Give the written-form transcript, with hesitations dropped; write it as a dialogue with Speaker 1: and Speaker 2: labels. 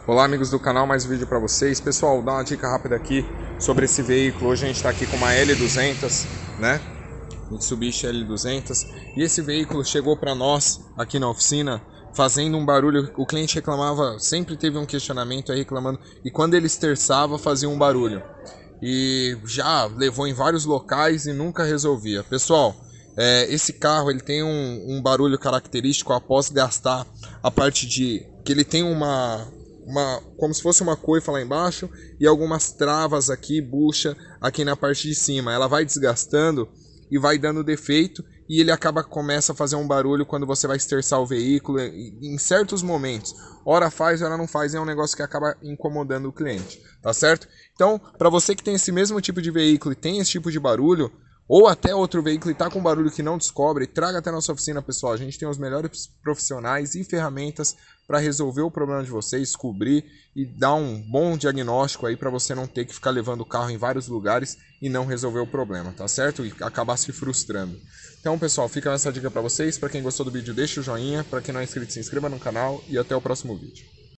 Speaker 1: Olá amigos do canal, mais um vídeo para vocês. Pessoal, dá uma dica rápida aqui sobre esse veículo. Hoje a gente está aqui com uma L200, né? Mitsubishi L200. E esse veículo chegou para nós aqui na oficina fazendo um barulho. O cliente reclamava, sempre teve um questionamento aí reclamando. E quando ele esterçava fazia um barulho. E já levou em vários locais e nunca resolvia. Pessoal, esse carro ele tem um barulho característico após gastar a parte de... que ele tem como se fosse uma coifa lá embaixo e algumas travas aqui, bucha aqui na parte de cima. Ela vai desgastando e vai dando defeito e ele começa a fazer um barulho quando você vai esterçar o veículo em certos momentos. Ora faz, ora não faz, é um negócio que acaba incomodando o cliente, tá certo? Então, para você que tem esse mesmo tipo de veículo e tem esse tipo de barulho, ou até outro veículo e está com barulho que não descobre, traga até a nossa oficina, pessoal. A gente tem os melhores profissionais e ferramentas para resolver o problema de vocês, descobrir e dar um bom diagnóstico aí para você não ter que ficar levando o carro em vários lugares e não resolver o problema, tá certo? E acabar se frustrando. Então, pessoal, fica essa dica para vocês. Para quem gostou do vídeo, deixa o joinha. Para quem não é inscrito, se inscreva no canal e até o próximo vídeo.